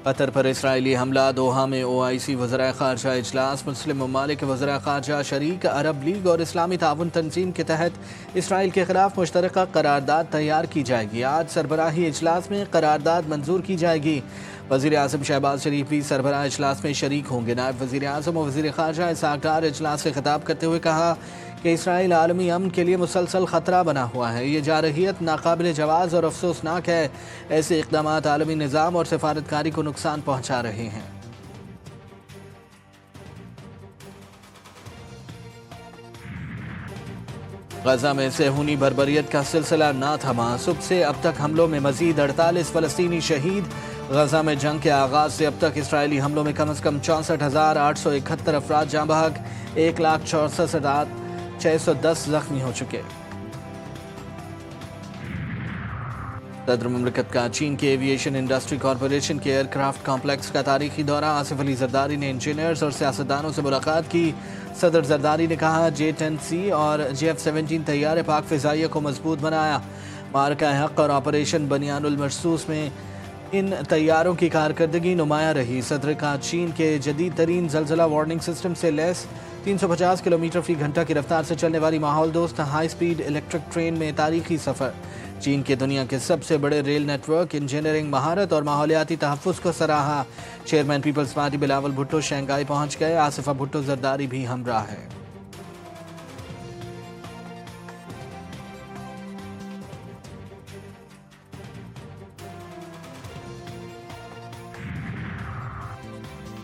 قطر پر اسرائیلی حملہ، دوحہ میں OIC وزرائے خارجہ اجلاس، مسلم ممالک کے وزرائے خارجہ شریک عرب لیگ اور اسلامی تعاون تنظیم کے تحت اسرائیل کے خلاف مشترکہ قرارداد تیار کی جائے گی۔ آج سربراہی اجلاس میں قرارداد منظور کی جائے گی۔ وزیر اعظم شہباز شریف بھی سربراہ اجلاس میں شریک ہوں گے۔ نائب وزیر اعظم اور وزیر خارجہ اسحاق ڈار اجلاس سے خطاب کرتے ہوئے کہا کہ اسرائیل عالمی امن کے لیے مسلسل خطرہ بنا ہوا ہے۔ یہ جارحیت ناقابل جواز اور افسوسناک ہے۔ ایسے اقدامات عالمی نظام اور سفارتکاری کو نقصان پہنچا رہے ہیں۔ غزہ میں صہیونی بربریت کا سلسلہ نہ تھما، صبح سے اب تک حملوں میں مزید 48 فلسطینی شہید۔ غزہ میں جنگ کے آغاز سے اب تک اسرائیلی حملوں میں کم از کم 64,871 افراد جاں بحق، 1,64,610 زخمی ہو چکے۔ صدر مملکت کا چین کے ایویشن انڈسٹری کارپوریشن کے ایئرکرافٹ کمپلیکس کا تاریخی دورہ۔ آصف علی زرداری نے انجینئرز اور سیاستدانوں سے ملاقات کی۔ صدر زرداری نے کہا J-10C اور JF-17 طیارے پاک فضائیہ کو مضبوط بنایا۔ معرکہ حق اور آپریشن بنیان المرصوص میں ان طیاروں کی کارکردگی نمایاں رہی۔ صدر کا چین کے جدید ترین زلزلہ وارننگ سسٹم سے لیس 350 کلومیٹر فی گھنٹہ کی رفتار سے چلنے والی ماحول دوست ہائی سپیڈ الیکٹرک ٹرین میں تاریخی سفر۔ چین کے دنیا کے سب سے بڑے ریل نیٹ ورک، انجینئرنگ مہارت اور ماحولیاتی تحفظ کو سراہا۔ چیئرمین پیپلز پارٹی بلاول بھٹو شنگھائی پہنچ گئے۔ آصفہ بھٹو زرداری بھی ہمراہ ہے۔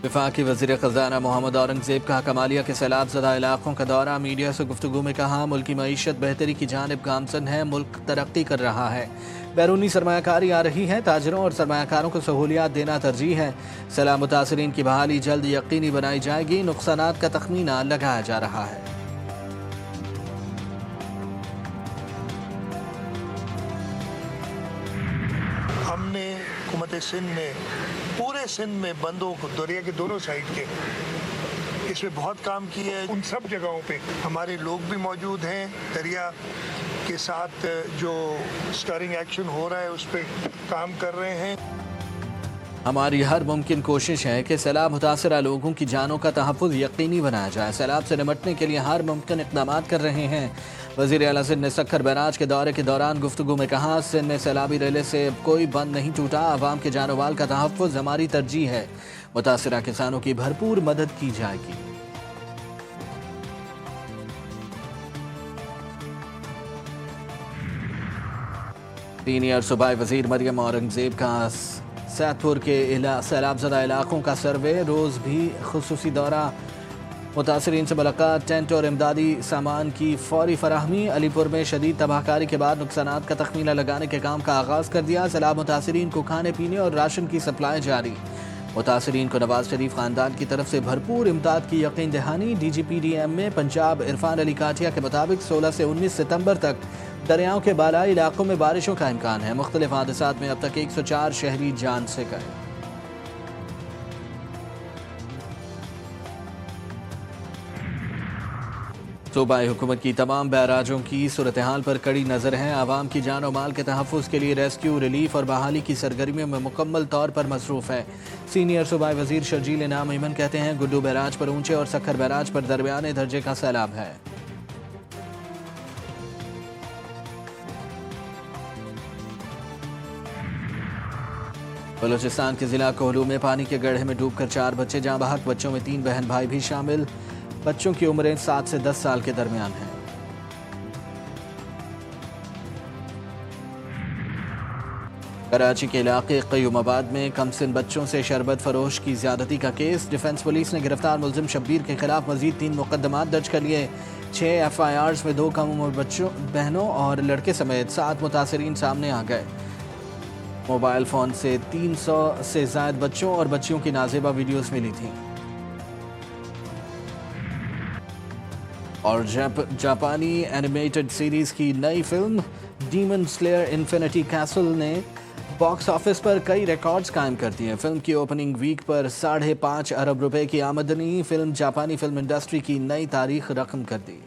وفاقی وزیر خزانہ محمد اورنگزیب کا کمالیہ کے سیلاب زدہ علاقوں کا دورہ۔ میڈیا سے گفتگو میں کہا ملکی معیشت بہتری کی جانب گامزن ہے، ملک ترقی کر رہا ہے، بیرونی سرمایہ کاری آ رہی ہے، تاجروں اور سرمایہ کاروں کو سہولیات دینا ترجیح ہے۔ سیلاب متاثرین کی بحالی جلد یقینی بنائی جائے گی، نقصانات کا تخمینہ لگایا جا رہا ہے۔ ہم نے حکومت سندھ نے پورے سندھ میں بندوں کو دریا کے دونوں سائڈ کے اس میں بہت کام کیا ہے۔ ان سب جگہوں پہ ہمارے لوگ بھی موجود ہیں۔ دریا کے ساتھ جو سٹرنگ ایکشن ہو رہا ہے اس پہ کام کر رہے ہیں۔ ہماری ہر ممکن کوشش ہے کہ سیلاب متاثرہ لوگوں کی جانوں کا تحفظ یقینی بنایا جائے۔ سیلاب سے نمٹنے کے لیے ہر ممکن اقدامات کر رہے ہیں۔ وزیر اعلیٰ سندھ نے سکھر بیراج کے دورے کے دوران گفتگو میں کہا سندھ میں سیلابی ریلے سے کوئی بند نہیں ٹوٹا، عوام کے جان و مال کا تحفظ ہماری ترجیح ہے، متاثرہ کسانوں کی بھرپور مدد کی جائے گی۔ سینئر صوبائی وزیر مریم اورنگزیب کا سیت پور کے سیلاب زدہ علاقوں کا سروے، روز بھی خصوصی دورہ، متاثرین سے ملاقات، ٹینٹ اور امدادی سامان کی فوری فراہمی۔ علی پور میں شدید تباہ کاری کے بعد نقصانات کا تخمینہ لگانے کے کام کا آغاز کر دیا۔ سیلاب متاثرین کو کھانے پینے اور راشن کی سپلائی جاری۔ متاثرین کو نواز شریف خاندان کی طرف سے بھرپور امداد کی یقین دہانی۔ DGPDM میں پنجاب عرفان علی کاٹیا کے مطابق 16 سے 19 ستمبر تک دریاؤں کے بالائی علاقوں میں بارشوں کا امکان ہے۔ مختلف حادثات میں اب تک 104 شہری جان سے گئے۔ صوبائی حکومت کی تمام بیراجوں کی صورتحال پر کڑی نظر ہے۔ عوام کی جان و مال کے تحفظ کے لیے ریسکیو، ریلیف اور بحالی کی سرگرمیوں میں مکمل طور پر مصروف ہے۔ سینئر صوبائی وزیر شرجیل انعام ایمن کہتے ہیں گڈو بیراج پر اونچے اور سکھر بیراج پر درمیانے درجے کا سیلاب ہے۔ بلوچستان کے ضلع کوہلو میں پانی کے گڑھے میں ڈوب کر 4 بچے جاں بحق، بچوں میں 3 بہن بھائی بھی شامل۔ بچوں کی عمریں 7 سے 10 سال کے درمیان ہیں۔ کراچی کے علاقے قیوم آباد میں کم سن بچوں سے شربت فروش کی زیادتی کا کیس، ڈیفنس پولیس نے گرفتار ملزم شبیر کے خلاف مزید 3 مقدمات درج کر لیے۔ 6 FIRs میں 2 کم عمر بچوں، بہنوں اور لڑکے سمیت 7 متاثرین سامنے آ گئے۔ موبائل فون سے 300 سے زائد بچوں اور بچیوں کی نازیبہ ویڈیوز ملی تھیں۔ اور جاپانی اینیمیٹڈ سیریز کی نئی فلم ڈیمن سلیئر انفینٹی کیسل نے باکس آفس پر کئی ریکارڈز قائم کر دیے۔ فلم کی اوپننگ ویک پر 5.5 ارب روپے کی آمدنی، فلم جاپانی فلم انڈسٹری کی نئی تاریخ رقم کر دی۔